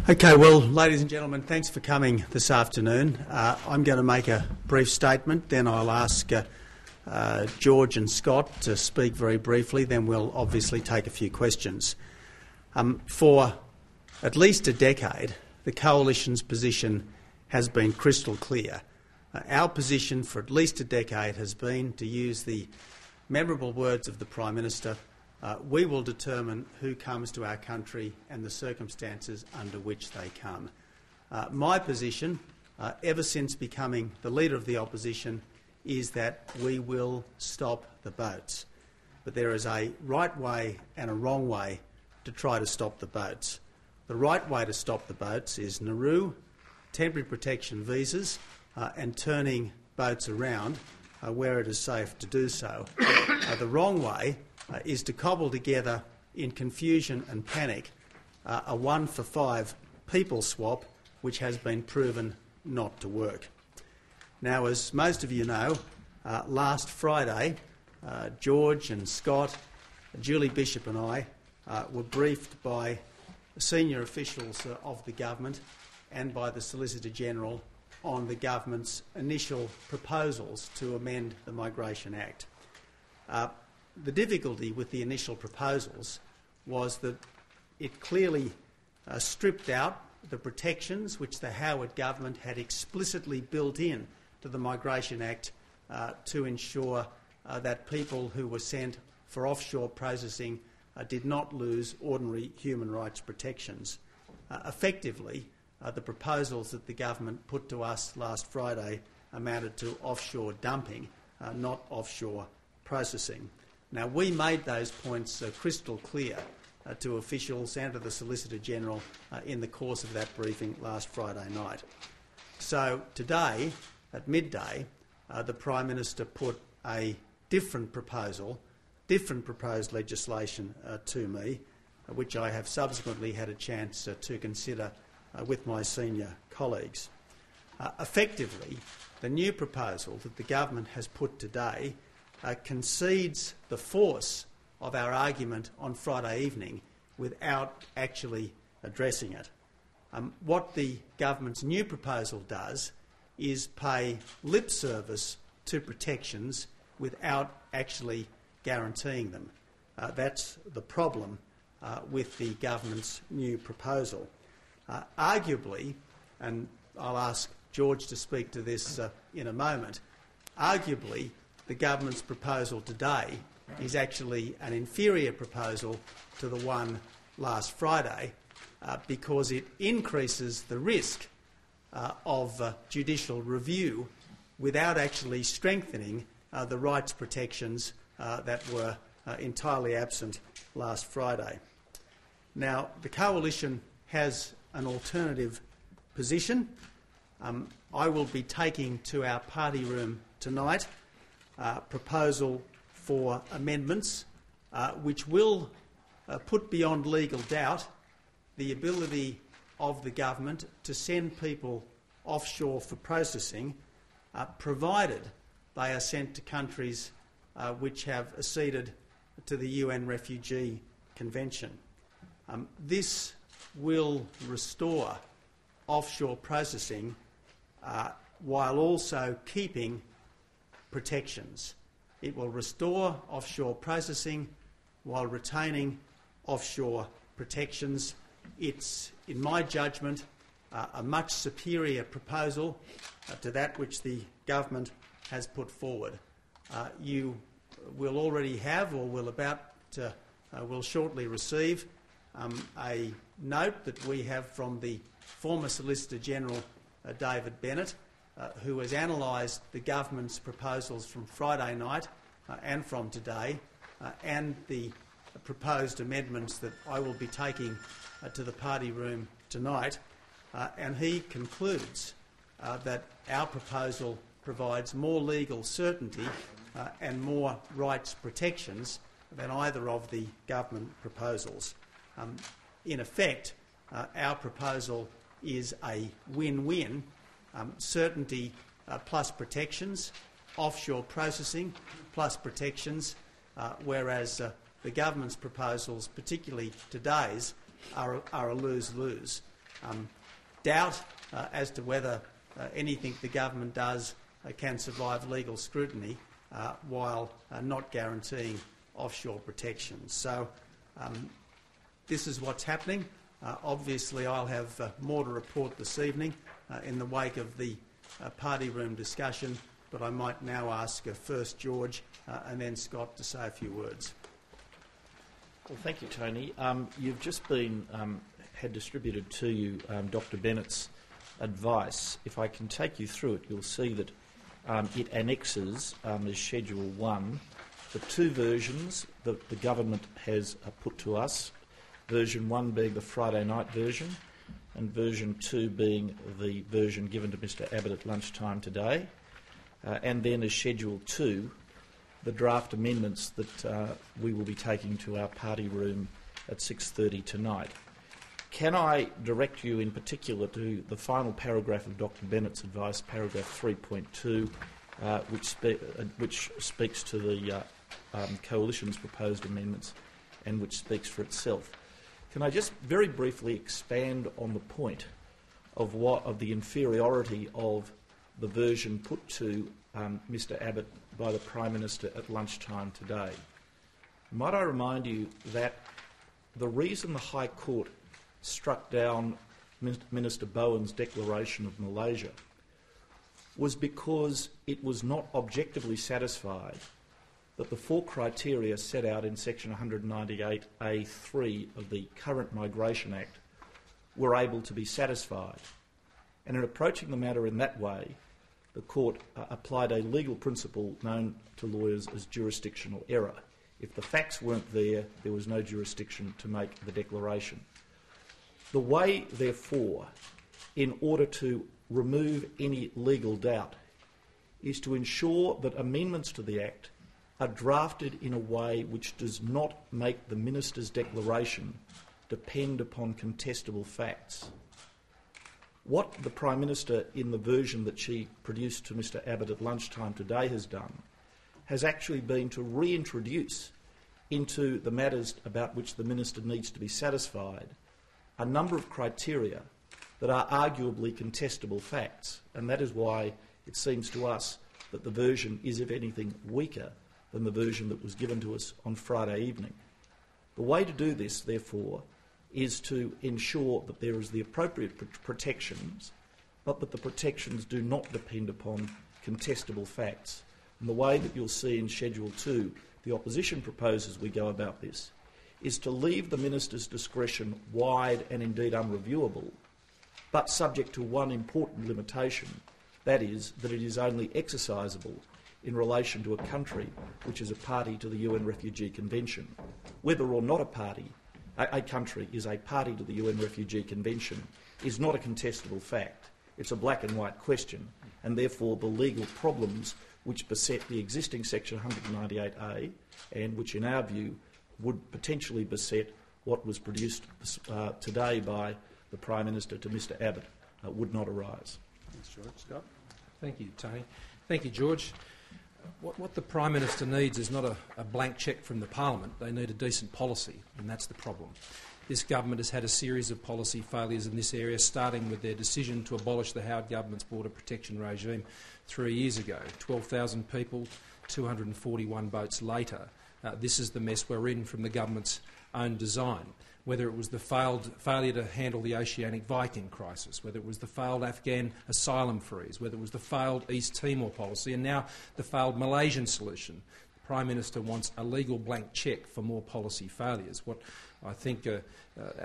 Okay, well, ladies and gentlemen, thanks for coming this afternoon. I'm going to make a brief statement, then I'll ask George and Scott to speak very briefly, then we'll obviously take a few questions. For at least a decade, the Coalition's position has been crystal clear. Our position for at least a decade has been, to use the memorable words of the Prime Minister, we will determine who comes to our country and the circumstances under which they come. My position, ever since becoming the Leader of the Opposition, is that we will stop the boats. But there is a right way and a wrong way to try to stop the boats. The right way to stop the boats is Nauru, temporary protection visas, and turning boats around where it is safe to do so. The wrong way is to cobble together in confusion and panic a 1-for-5 people swap which has been proven not to work. Now, as most of you know, last Friday, George and Scott, Julie Bishop and I were briefed by senior officials of the government and by the Solicitor-General on the government's initial proposals to amend the Migration Act. The difficulty with the initial proposals was that it clearly stripped out the protections which the Howard government had explicitly built in to the Migration Act to ensure that people who were sent for offshore processing did not lose ordinary human rights protections. Effectively, the proposals that the government put to us last Friday amounted to offshore dumping, not offshore processing. Now, we made those points crystal clear to officials and to the Solicitor-General in the course of that briefing last Friday night. So today, at midday, the Prime Minister put a different proposed legislation to me, which I have subsequently had a chance to consider with my senior colleagues. Effectively, the new proposal that the government has put today concedes the force of our argument on Friday evening without actually addressing it. What the government's new proposal does is pay lip service to protections without actually guaranteeing them. That's the problem with the government's new proposal. Arguably, and I'll ask George to speak to this in a moment, arguably the government's proposal today is actually an inferior proposal to the one last Friday because it increases the risk of judicial review without actually strengthening the rights protections that were entirely absent last Friday. Now, the Coalition has an alternative position. I will be taking to our party room tonight a proposal for amendments which will put beyond legal doubt the ability of the government to send people offshore for processing, provided they are sent to countries which have acceded to the UN Refugee Convention. This will restore offshore processing while also keeping protections. It will restore offshore processing while retaining offshore protections. It's, in my judgment, a much superior proposal to that which the government has put forward. You will already have, or will shortly receive, a note that we have from the former Solicitor-General David Bennett, who has analysed the government's proposals from Friday night and from today, and the proposed amendments that I will be taking to the party room tonight, and he concludes that our proposal provides more legal certainty and more rights protections than either of the government proposals. In effect, our proposal is a win-win, certainty plus protections, offshore processing plus protections, whereas the government's proposals, particularly today's, are a lose-lose. doubt as to whether anything the government does can survive legal scrutiny while not guaranteeing offshore protection. So this is what's happening. Obviously, I'll have more to report this evening in the wake of the party room discussion, but I might now ask first George and then Scott to say a few words. Well, thank you, Tony. You've just had distributed to you Dr. Bennett's advice. If I can take you through it, you'll see that it annexes as Schedule 1 the two versions that the government has put to us, version 1 being the Friday night version and version 2 being the version given to Mr Abbott at lunchtime today, and then as Schedule 2 the draft amendments that we will be taking to our party room at 6:30 tonight. Can I direct you in particular to the final paragraph of Dr Bennett's advice, paragraph 3.2, which speaks to the Coalition's proposed amendments and which speaks for itself. Can I just very briefly expand on the point of the inferiority of the version put to Mr Abbott by the Prime Minister at lunchtime today? Might I remind you that the reason the High Court struck down Minister Bowen's declaration of Malaysia was because it was not objectively satisfied that the four criteria set out in section 198A(3) of the current Migration Act were able to be satisfied. And in approaching the matter in that way, the court applied a legal principle known to lawyers as jurisdictional error. If the facts weren't there, there was no jurisdiction to make the declaration. The way, therefore, in order to remove any legal doubt, is to ensure that amendments to the Act are drafted in a way which does not make the Minister's declaration depend upon contestable facts. What the Prime Minister, in the version that she produced to Mr Abbott at lunchtime today, has done has actually been to reintroduce into the matters about which the Minister needs to be satisfied a number of criteria that are arguably contestable facts, and that is why it seems to us that the version is, if anything, weaker than the version that was given to us on Friday evening. The way to do this, therefore, is to ensure that there is the appropriate protections, but that the protections do not depend upon contestable facts. And the way that you'll see in Schedule 2 the opposition proposes we go about this is to leave the Minister's discretion wide and indeed unreviewable, but subject to one important limitation, that is, that it is only exercisable in relation to a country which is a party to the UN Refugee Convention. Whether or not a country is a party to the UN Refugee Convention is not a contestable fact. It's a black and white question, and therefore the legal problems which beset the existing section 198A and which in our view would potentially beset what was produced today by the Prime Minister to Mr Abbott would not arise. Thanks, George. Scott? Thank you, Tony. Thank you, George. What the Prime Minister needs is not a blank cheque from the Parliament. They need a decent policy, and that's the problem. This government has had a series of policy failures in this area, starting with their decision to abolish the Howard government's border protection regime 3 years ago. 12,000 people, 241 boats later. This is the mess we're in from the government's own design. Whether it was the failure to handle the Oceanic Viking crisis, whether it was the failed Afghan asylum freeze, whether it was the failed East Timor policy, and now the failed Malaysian solution. The Prime Minister wants a legal blank cheque for more policy failures. What I think the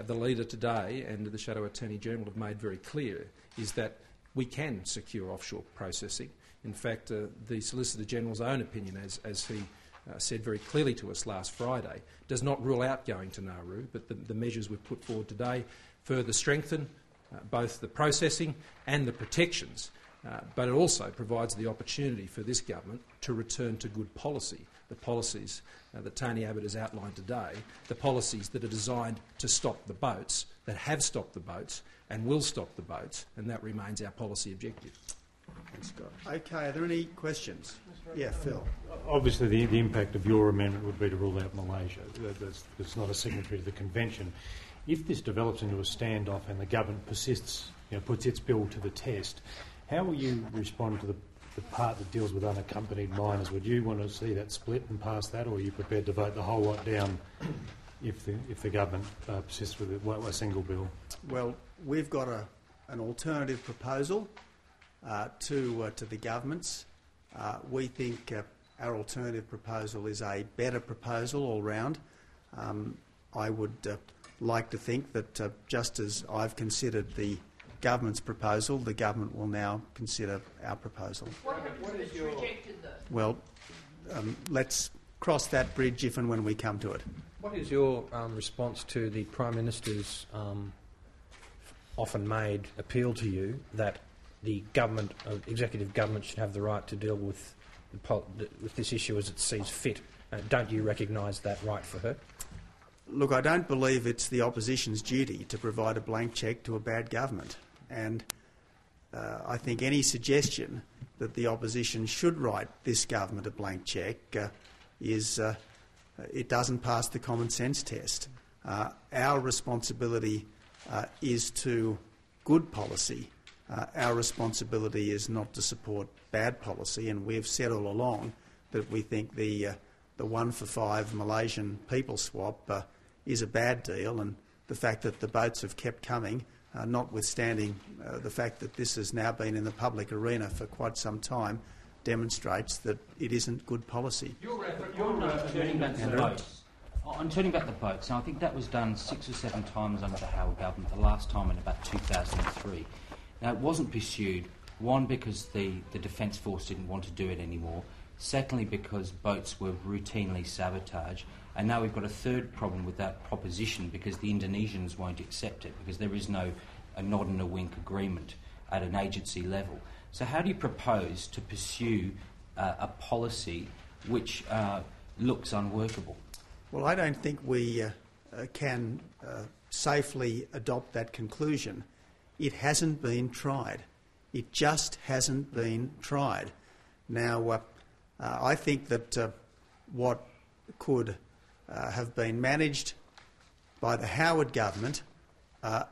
Leader today and the Shadow Attorney General have made very clear is that we can secure offshore processing. In fact, the Solicitor General's own opinion, as he said very clearly to us last Friday, does not rule out going to Nauru, but the measures we've put forward today further strengthen both the processing and the protections, but it also provides the opportunity for this government to return to good policy, the policies that Tony Abbott has outlined today, the policies that are designed to stop the boats, that have stopped the boats and will stop the boats, and that remains our policy objective. Thanks, Scott. Okay, are there any questions? Yeah, Phil. Obviously, the impact of your amendment would be to rule out Malaysia. It's not a signatory to the convention. If this develops into a standoff and the government persists, puts its bill to the test, how will you respond to the part that deals with unaccompanied minors? Would you want to see that split and pass that, or are you prepared to vote the whole lot down if the government persists with a single bill? Well, we've got an alternative proposal to the government's. We think our alternative proposal is a better proposal all round. I would like to think that just as I've considered the government's proposal, the government will now consider our proposal. What happens if it's rejected, though? Well, let's cross that bridge if and when we come to it. What is your response to the Prime Minister's often made appeal to you that the government, executive government, should have the right to deal with this issue as it sees fit? Don't you recognise that right for her? Look, I don't believe it's the opposition's duty to provide a blank cheque to a bad government. And I think any suggestion that the opposition should write this government a blank cheque it doesn't pass the common sense test. Our responsibility is to good policy. Our responsibility is not to support bad policy, and we've said all along that we think the 1-for-5 Malaysian people swap is a bad deal, and the fact that the boats have kept coming, notwithstanding the fact that this has now been in the public arena for quite some time, demonstrates that it isn't good policy. Turning back the boats. On turning back the boats, and I think that was done 6 or 7 times under the Howard government, the last time in about 2003. Now, it wasn't pursued, one, because the Defence Force didn't want to do it anymore, secondly, because boats were routinely sabotaged, and now we've got a third problem with that proposition because the Indonesians won't accept it because there is no a nod and a wink agreement at an agency level. So how do you propose to pursue a policy which looks unworkable? Well, I don't think we can safely adopt that conclusion. It hasn't been tried. It just hasn't been tried. Now, I think that what could have been managed by the Howard government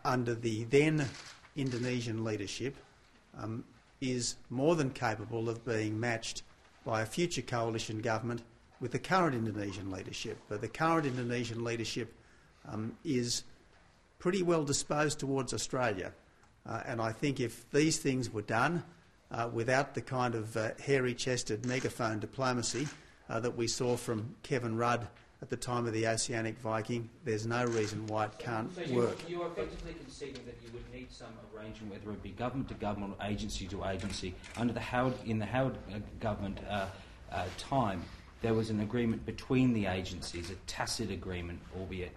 under the then Indonesian leadership is more than capable of being matched by a future coalition government with the current Indonesian leadership. But the current Indonesian leadership is pretty well disposed towards Australia. And I think if these things were done without the kind of hairy-chested megaphone diplomacy that we saw from Kevin Rudd at the time of the Oceanic Viking, there's no reason why it can't work. You are effectively conceding that you would need some arrangement, whether it be government to government or agency to agency. In the Howard government time, there was an agreement between the agencies, a tacit agreement, albeit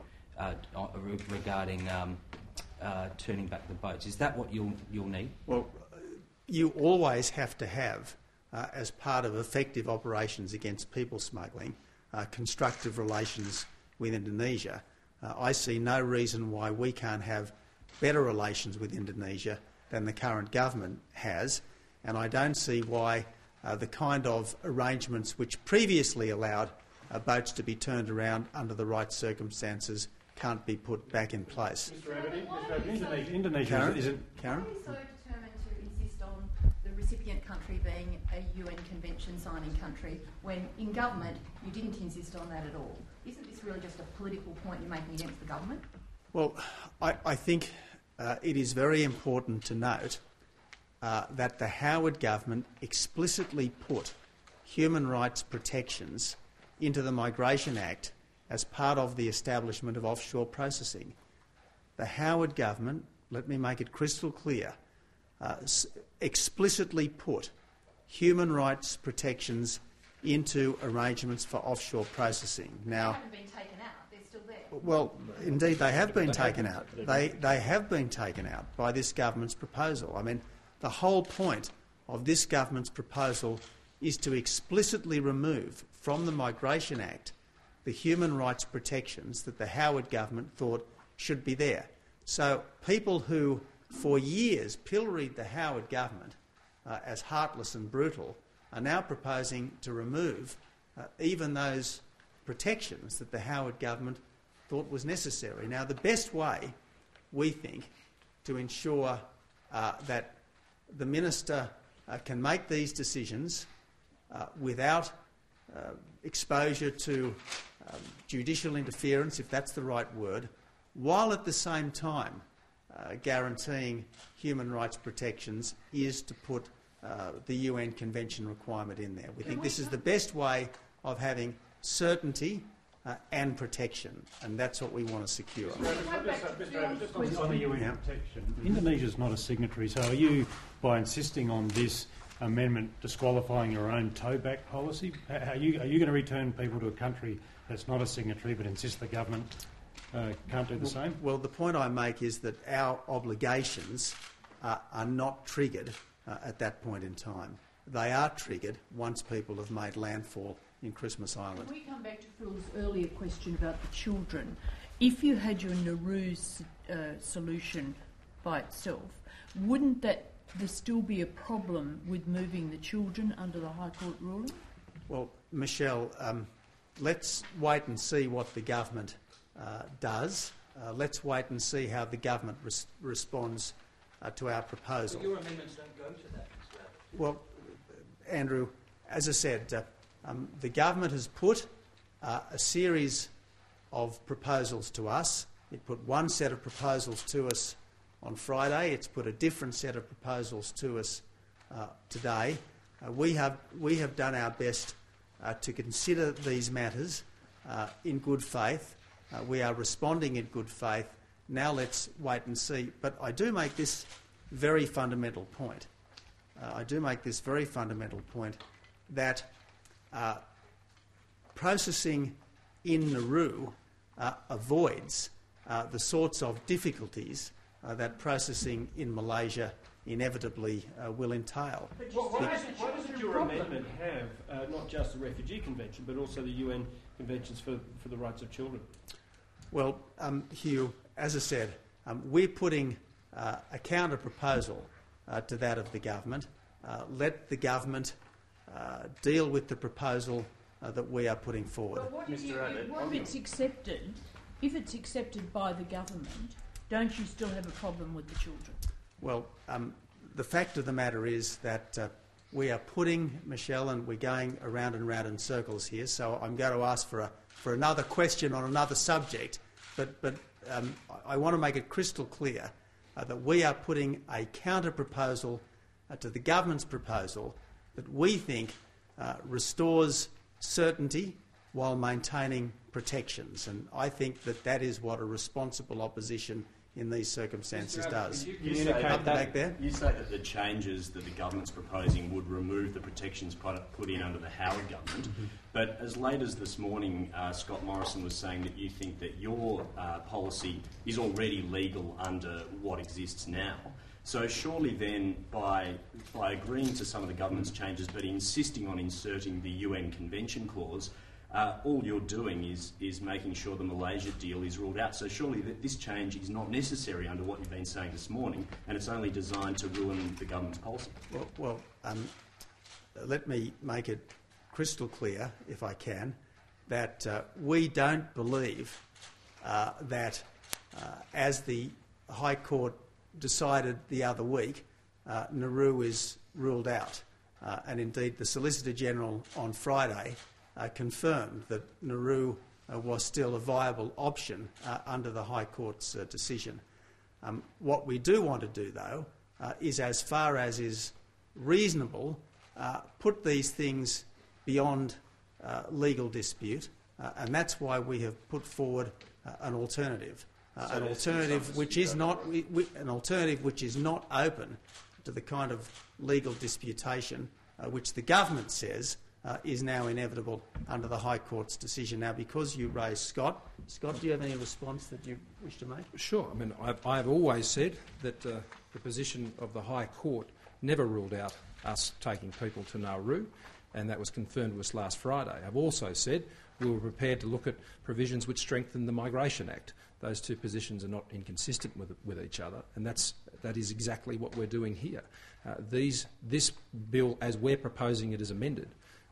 regarding turning back the boats. Is that what you'll need? Well, you always have to have, as part of effective operations against people smuggling, constructive relations with Indonesia. I see no reason why we can't have better relations with Indonesia than the current government has, and I don't see why the kind of arrangements which previously allowed boats to be turned around under the right circumstances can't be put back in place. Mr. Abbott, Indonesia Karen? isn't... Karen? Why are we so determined to insist on the recipient country being a UN Convention signing country when in government you didn't insist on that at all? Isn't this really just a political point you're making against the government? Well, I think it is very important to note that the Howard government explicitly put human rights protections into the Migration Act as part of the establishment of offshore processing. The Howard government, let me make it crystal clear, explicitly put human rights protections into arrangements for offshore processing. Now, they haven't been taken out, they're still there. well, indeed, they have been taken out. They have been taken out by this government's proposal. I mean, the whole point of this government's proposal is to explicitly remove from the Migration Act the human rights protections that the Howard government thought should be there. So people who, for years, pilloried the Howard government as heartless and brutal are now proposing to remove even those protections that the Howard government thought was necessary. Now, the best way, we think, to ensure that the Minister can make these decisions without exposure to judicial interference, if that's the right word, while at the same time guaranteeing human rights protections, is to put the UN Convention requirement in there. We think this is the best way of having certainty and protection, and that's what we want to secure. On the UN protection, Indonesia's not a signatory, so are you, by insisting on this amendment, disqualifying your own towback policy? Are you going to return people to a country that's not a signatory but insist the government can't do the same? Well, the point I make is that our obligations are not triggered at that point in time. They are triggered once people have made landfall in Christmas Island. Can we come back to Phil's earlier question about the children? If you had your Nauru solution by itself, wouldn't there still be a problem with moving the children under the High Court ruling? Well, Michelle, let's wait and see what the government does. Let's wait and see how the government responds to our proposal. But your amendments don't go to that, Mr. Abbott. Well, Andrew, as I said, the government has put a series of proposals to us. It put one set of proposals to us on Friday. It's put a different set of proposals to us today. We have done our best to consider these matters in good faith. We are responding in good faith. Now let's wait and see. But I do make this very fundamental point. That processing in Nauru avoids the sorts of difficulties that processing in Malaysia inevitably will entail. Why doesn't your amendment have not just the Refugee Convention but also the UN Conventions for the Rights of Children? Well, Hugh, as I said, we're putting a counter-proposal to that of the government. Let the government deal with the proposal that we are putting forward. But what if it's accepted? If it's accepted by the government, don't you still have a problem with the children? Well, the fact of the matter is that we are putting, Michelle, and we're going around and round in circles here, so I'm going to ask for another question on another subject, but I want to make it crystal clear that we are putting a counter-proposal to the government's proposal that we think restores certainty while maintaining protections, and I think that is what a responsible opposition in these circumstances does. You say that the changes that the government's proposing would remove the protections put in under the Howard government, but as late as this morning, Scott Morrison was saying that you think that your policy is already legal under what exists now. So surely then, by agreeing to some of the government's changes but insisting on inserting the UN Convention clause, all you're doing is making sure the Malaysia deal is ruled out. So surely this change is not necessary under what you've been saying this morning, and it's only designed to ruin the government's policy. Well, let me make it crystal clear, if I can, that we don't believe that, as the High Court decided the other week, Nauru is ruled out. And indeed, the Solicitor General on Friday confirmed that Nauru was still a viable option under the High Court's decision. What we do want to do, though, is, as far as is reasonable, put these things beyond legal dispute, and that's why we have put forward an alternative. An alternative which is not open to the kind of legal disputation which the government says is now inevitable under the High Court's decision. Now, because you raised Scott, do you have any response that you wish to make? Sure. I mean, I've always said that the position of the High Court never ruled out us taking people to Nauru, and that was confirmed to us last Friday. I've also said we were prepared to look at provisions which strengthen the Migration Act. Those two positions are not inconsistent with each other, and that is exactly what we're doing here. This bill, as we're proposing it as amended,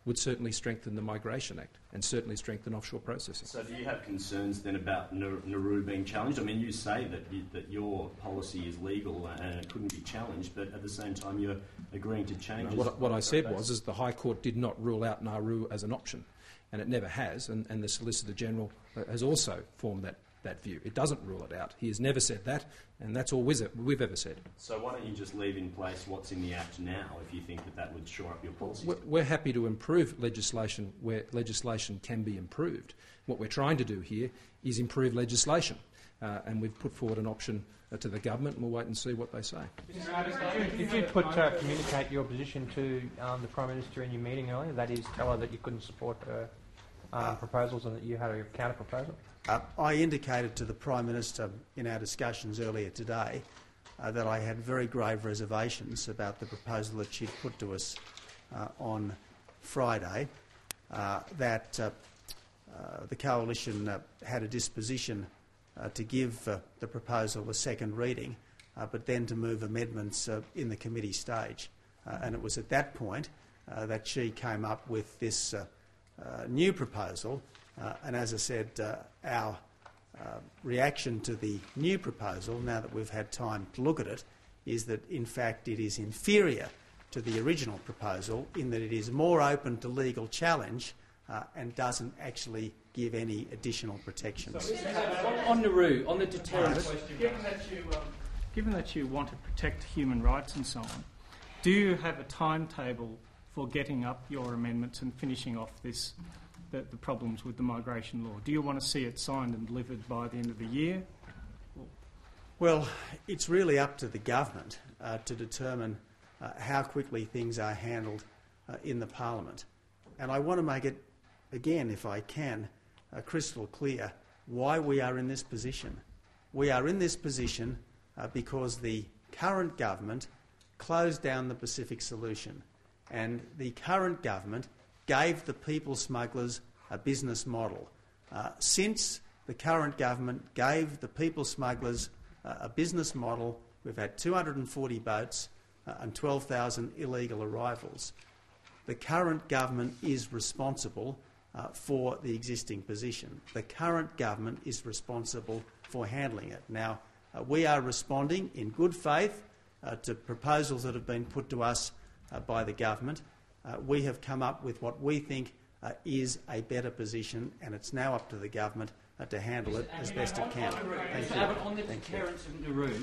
would certainly strengthen the Migration Act and certainly strengthen offshore processing. So do you have concerns then about Nauru being challenged? I mean, you say that your policy is legal and it couldn't be challenged, but at the same time you're agreeing to changes. What I said was the High Court did not rule out Nauru as an option, and it never has, and the Solicitor General has also formed that view. It doesn't rule it out. He has never said that, and that's all we've ever said. So why don't you just leave in place what's in the Act now if you think that would shore up your policy? We're happy to improve legislation where legislation can be improved. What we're trying to do here is improve legislation, and we've put forward an option to the government, and we'll wait and see what they say. Did you communicate your position to the Prime Minister in your meeting earlier? That is, tell her that you couldn't support her proposals and that you had a counter-proposal? I indicated to the Prime Minister in our discussions earlier today that I had very grave reservations about the proposal that she'd put to us on Friday, that the Coalition had a disposition to give the proposal a second reading, but then to move amendments in the committee stage. And it was at that point that she came up with this new proposal. And as I said, our reaction to the new proposal, now that we've had time to look at it, is that in fact it is inferior to the original proposal in that it is more open to legal challenge and doesn't actually give any additional protections. So on Nauru, on the deterrence question, given that you want to protect human rights and so on, do you have a timetable for getting up your amendments and finishing off the problems with the migration law? Do you want to see it signed and delivered by the end of the year? Well, it's really up to the government to determine how quickly things are handled in the Parliament. And I want to make it, again, if I can, crystal clear why we are in this position. We are in this position because the current government closed down the Pacific Solution, and the current government gave the people smugglers a business model. Since the current government gave the people smugglers a business model, we've had 240 boats and 12,000 illegal arrivals. The current government is responsible for the existing position. The current government is responsible for handling it. Now, we are responding in good faith to proposals that have been put to us by the government. We have come up with what we think is a better position, and it's now up to the government to handle it as best it can. Thank you. On the deterrence of Nauru,